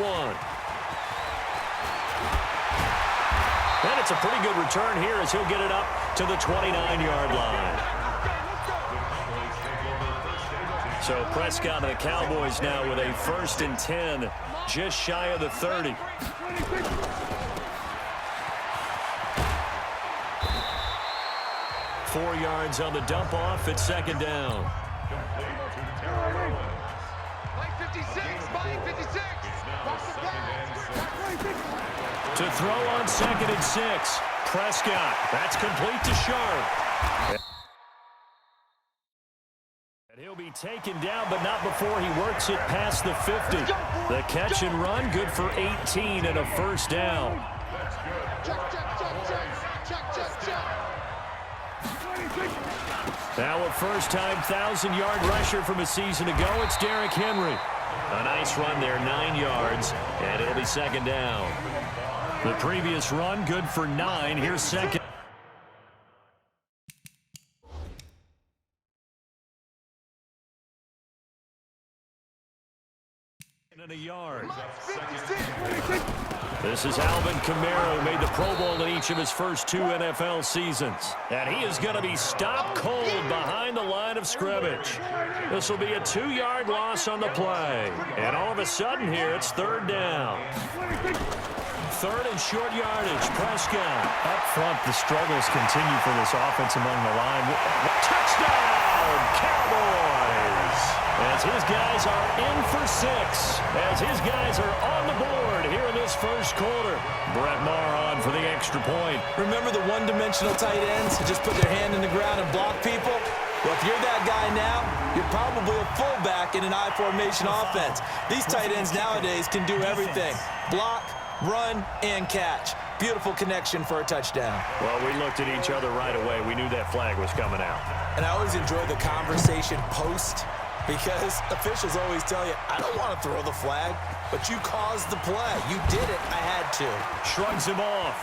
1. And it's a pretty good return here as he'll get it up to the 29-yard line. So Prescott and the Cowboys now with a 1st and 10, just shy of the 30. Four yards on the dump off at 2nd down. To throw on 2nd and 6. Prescott. That's complete to Sharp. And he'll be taken down, but not before he works it past the 50. The catch and run, good for 18 and a 1st down. Now a first-time 1,000-yard rusher from a season ago, it's Derrick Henry. A nice run there, 9 yards, and it'll be 2nd down. The previous run, good for 9. Here's 2nd. And a yard. This is Alvin Kamara, who made the Pro Bowl in each of his first 2 NFL seasons. And he is going to be stopped cold behind the line of scrimmage. This will be a 2-yard loss on the play. And all of a sudden here, it's 3rd down. 3rd and short yardage. Prescott. Up front, the struggles continue for this offense among the line. Touchdown, Cowboys! As his guys are in for 6. As his guys are on the board here in this first quarter. Brett Maher on for the extra point. Remember the one-dimensional tight ends who just put their hand in the ground and block people? Well, if you're that guy now, you're probably a fullback in an I-formation offense. These tight ends nowadays can do everything. Block, run, and catch. Beautiful connection for a touchdown. Well, we looked at each other right away. We knew that flag was coming out. And I always enjoy the conversation post, because officials always tell you, I don't want to throw the flag, but you caused the play. You did it. I had to. Shrugs him off.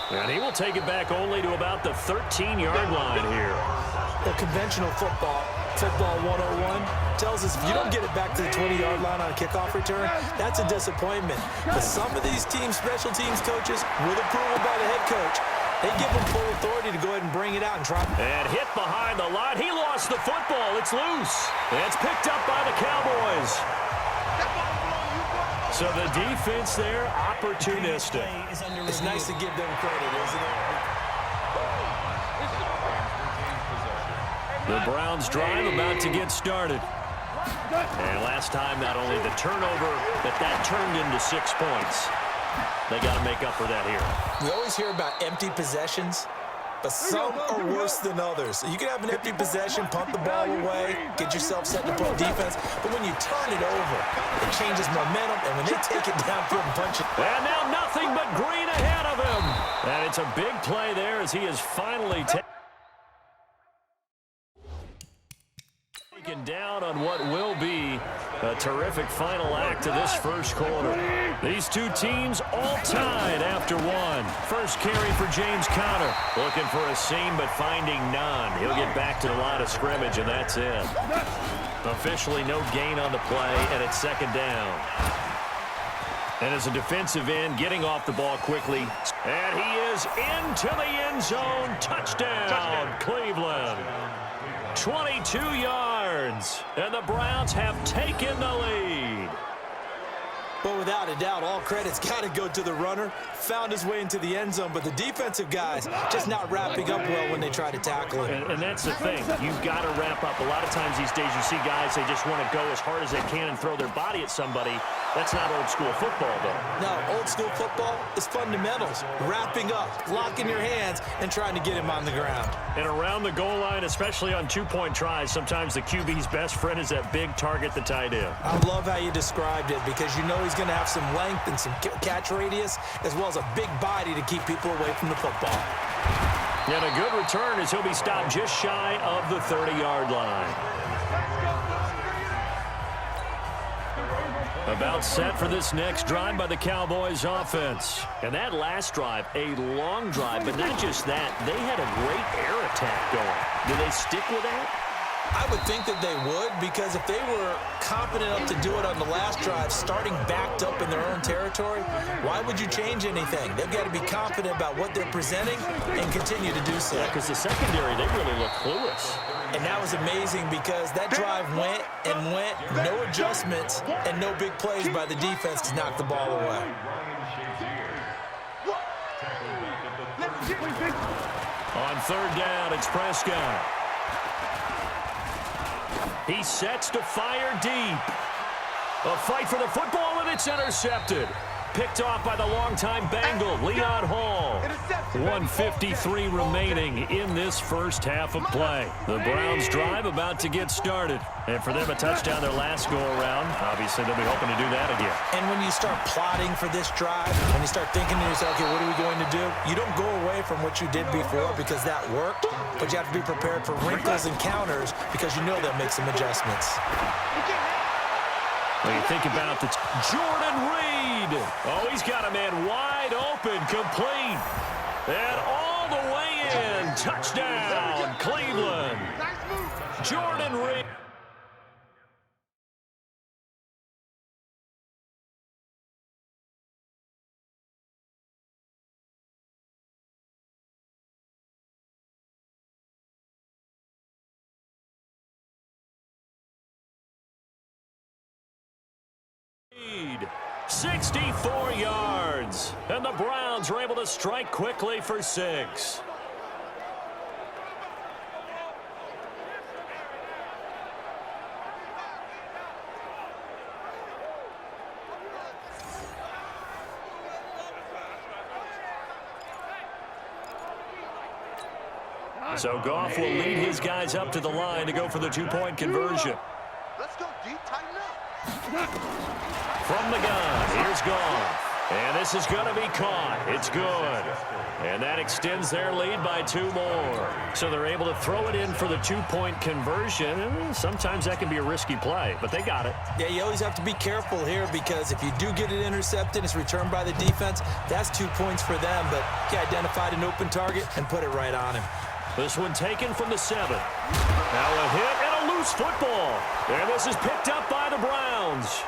And he will take it back only to about the 13-yard line here. Well, conventional football 101, tells us if you don't get it back to the 20-yard line on a kickoff return, that's a disappointment. But some of these teams, special teams coaches, with approval by the head coach, they give him full authority to go ahead and bring it out and try. And hit behind the line. He lost the football. It's loose. And it's picked up by the Cowboys. So the defense there, opportunistic. It's nice to give them credit, isn't it? The Browns drive about to get started. And last time, not only the turnover, but that turned into 6 points. They got to make up for that here. We always hear about empty possessions, but some are worse than others. You can have an empty possession, punt the ball away, get yourself set to play defense, but when you turn it over, it changes momentum, and when they take it downfield and punch it. And now nothing but green ahead of him. And it's a big play there as he is finally taken down on what will be a terrific final act of this first quarter. These two teams all tied after one. First carry for James Conner. Looking for a seam, but finding none. He'll get back to the line of scrimmage, and that's it. Officially no gain on the play, and it's 2nd down. And as a defensive end, getting off the ball quickly. And he is into the end zone. Touchdown, Cleveland. 22 yards, and the Browns have taken the lead. Well, without a doubt, all credit's got to go to the runner. Found his way into the end zone, but the defensive guys just not wrapping up well when they try to tackle him. And that's the thing. You've got to wrap up. A lot of times these days you see guys, they just want to go as hard as they can and throw their body at somebody. That's not old school football, though. No, old school football is fundamentals. Wrapping up, locking your hands, and trying to get him on the ground. And around the goal line, especially on two-point tries, sometimes the QB's best friend is that big target, the tight end. I love how you described it, because you know he's going to have some length and some catch radius, as well as a big body to keep people away from the football. And a good return as he'll be stopped just shy of the 30-yard line. About set for this next drive by the Cowboys offense. And that last drive, a long drive, but not just that. They had a great air attack going. Do they stick with that? I would think that they would, because if they were confident enough to do it on the last drive, starting backed up in their own territory, why would you change anything? They've got to be confident about what they're presenting and continue to do so. Yeah, because the secondary, they really look clueless. And that was amazing because that drive went and went, no adjustments and no big plays by the defense to knock the ball away. On third down, it's Prescott. He sets to fire deep. A fight for the football, and it's intercepted. Picked off by the longtime Bengal, Leon Hall. 1:53 remaining in this first half of play. The Browns drive about to get started. And for them, a touchdown their last go-around. Obviously, they'll be hoping to do that again. And when you start plotting for this drive, and you start thinking to yourself, okay, what are we going to do? You don't go away from what you did before because that worked, but you have to be prepared for wrinkles and counters because you know they'll make some adjustments. When you think about the Jordan Reed. Oh, he's got a man wide open, complete. And all the way in. Touchdown, Cleveland. Jordan Reed. Reed, 64 yards, and the Browns are able to strike quickly for 6. So Goff will lead his guys up to the line to go for the two-point conversion. Let's go deep, tighten up. From the gun, here's Goff. And this is going to be caught. It's good. And that extends their lead by 2 more. So they're able to throw it in for the two-point conversion. And sometimes that can be a risky play, but they got it. Yeah, you always have to be careful here because if you do get it intercepted, it's returned by the defense, that's 2 points for them. But he identified an open target and put it right on him. This one taken from the 7. Now a hit and a loose football. And this is picked up by the Browns.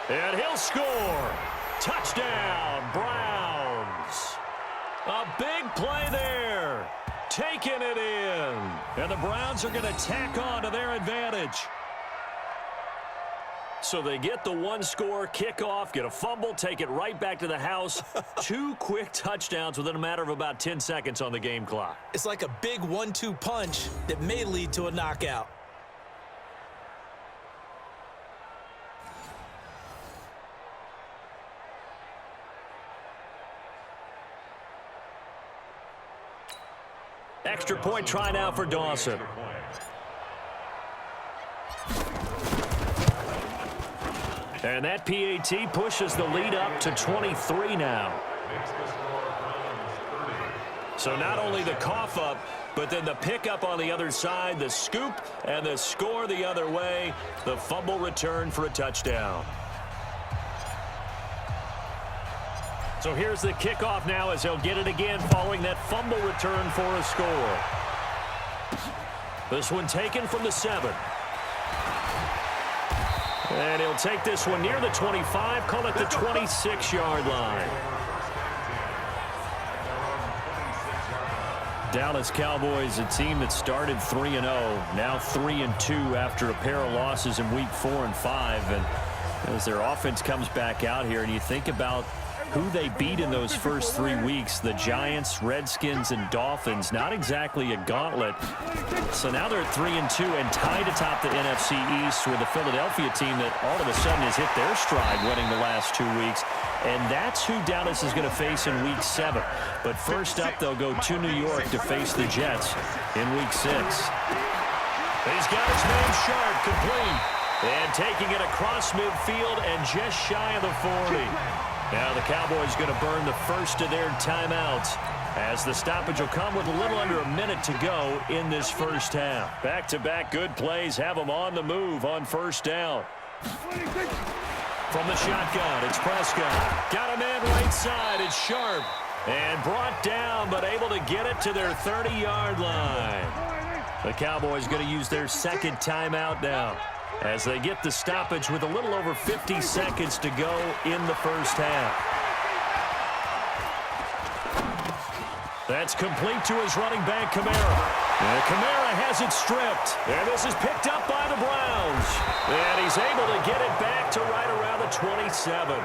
And he'll score. Touchdown, Browns. A big play there. Taking it in. And the Browns are going to tack on to their advantage. So they get the one-score kickoff, get a fumble, take it right back to the house. 2 quick touchdowns within a matter of about 10 seconds on the game clock. It's like a big 1-2 punch that may lead to a knockout. Extra point try now for Dawson. And that PAT pushes the lead up to 23 now. So not only the cough up, but then the pickup on the other side, the scoop, and the score the other way. The fumble return for a touchdown. So here's the kickoff now as they'll get it again following that fumble return for a score. This one taken from the 7. And he'll take this one near the 25, call it the 26-yard line. Dallas Cowboys, a team that started 3-0, now 3-2 after a pair of losses in week 4 and 5. And as their offense comes back out here, and you think about who they beat in those first 3 weeks, the Giants, Redskins, and Dolphins, not exactly a gauntlet. So now they're 3-2 and tied atop the NFC East with the Philadelphia team that all of a sudden has hit their stride winning the last 2 weeks. And that's who Dallas is going to face in week 7. But first up, they'll go to New York to face the Jets in week 6. He's got his man Sharp complete. And taking it across midfield and just shy of the 40. Now the Cowboys going to burn the first of their timeouts as the stoppage will come with a little under a minute to go in this first half. Back-to-back good plays have them on the move on first down. From the shotgun, it's Prescott. Got a man right side, it's Sharp. And brought down, but able to get it to their 30-yard line. The Cowboys going to use their second timeout now as they get the stoppage with a little over 50 seconds to go in the first half. That's complete to his running back, Kamara. And Kamara has it stripped. And this is picked up by the Browns. And he's able to get it back to right around the 27.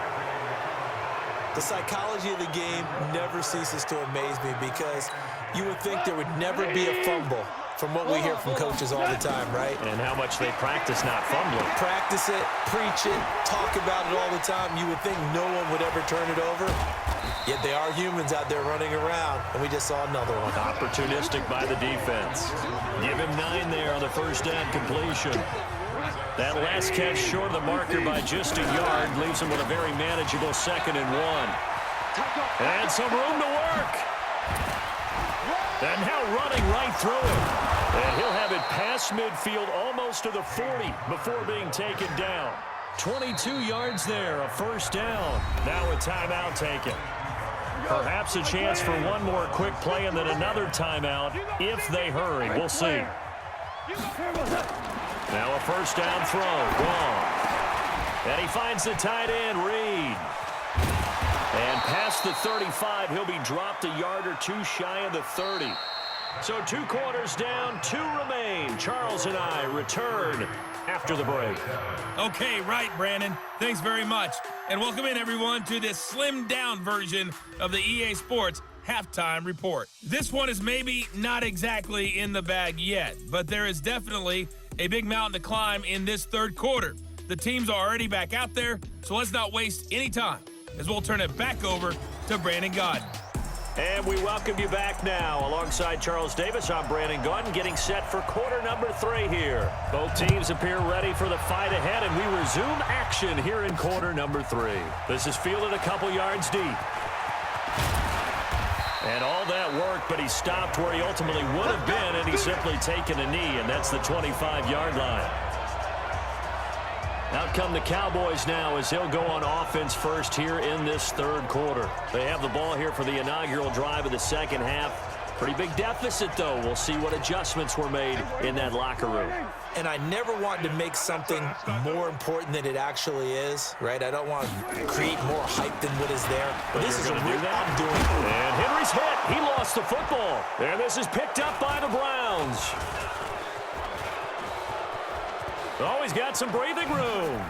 The psychology of the game never ceases to amaze me because you would think there would never be a fumble from what we hear from coaches all the time, right? And how much they practice not fumbling. Practice it, preach it, talk about it all the time. You would think no one would ever turn it over. Yet they are humans out there running around, and we just saw another one. Opportunistic by the defense. Give him 9 there on the first down completion. That last catch short of the marker by just a yard leaves him with a very manageable 2nd and 1. And some room to work. And now running right through him. And he'll have it past midfield almost to the 40 before being taken down. 22 yards there, a first down. Now a timeout taken. Perhaps a chance for one more quick play and then another timeout if they hurry. We'll see. Now a first down throw. Wrong. And he finds the tight end, Reed. And past the 35, he'll be dropped a yard or two shy of the 30. So 2 quarters down, 2 remain. Charles and I return after the break. Okay, right, Brandon. Thanks very much. And welcome in, everyone, to this slimmed-down version of the EA Sports Halftime Report. This one is maybe not exactly in the bag yet, but there is definitely a big mountain to climb in this third quarter. The teams are already back out there, so let's not waste any time as we'll turn it back over to Brandon Gaudin. And we welcome you back now. Alongside Charles Davis, I'm Brandon Gaudin, getting set for quarter number 3 here. Both teams appear ready for the fight ahead, and we resume action here in quarter number 3. This is fielded a couple yards deep. And all that work, but he stopped where he ultimately would have been, and he's simply taken a knee, and that's the 25-yard line. Out come the Cowboys now as they'll go on offense first here in this third quarter. They have the ball here for the inaugural drive of the second half. Pretty big deficit, though. We'll see what adjustments were made in that locker room. And I never want to make something more important than it actually is, right? I don't want to create more hype than what is there. But this is a real I'm doing. And Henry's hit. He lost the football. And this is picked up by the Browns. Oh, he's got some breathing room.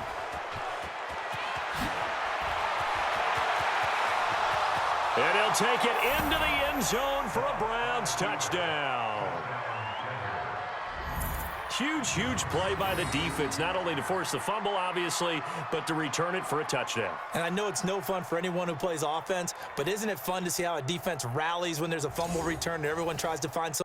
And he'll take it into the end zone for a Browns touchdown. Huge play by the defense, not only to force the fumble, obviously, but to return it for a touchdown. And I know it's no fun for anyone who plays offense, but isn't it fun to see how a defense rallies when there's a fumble return and everyone tries to find some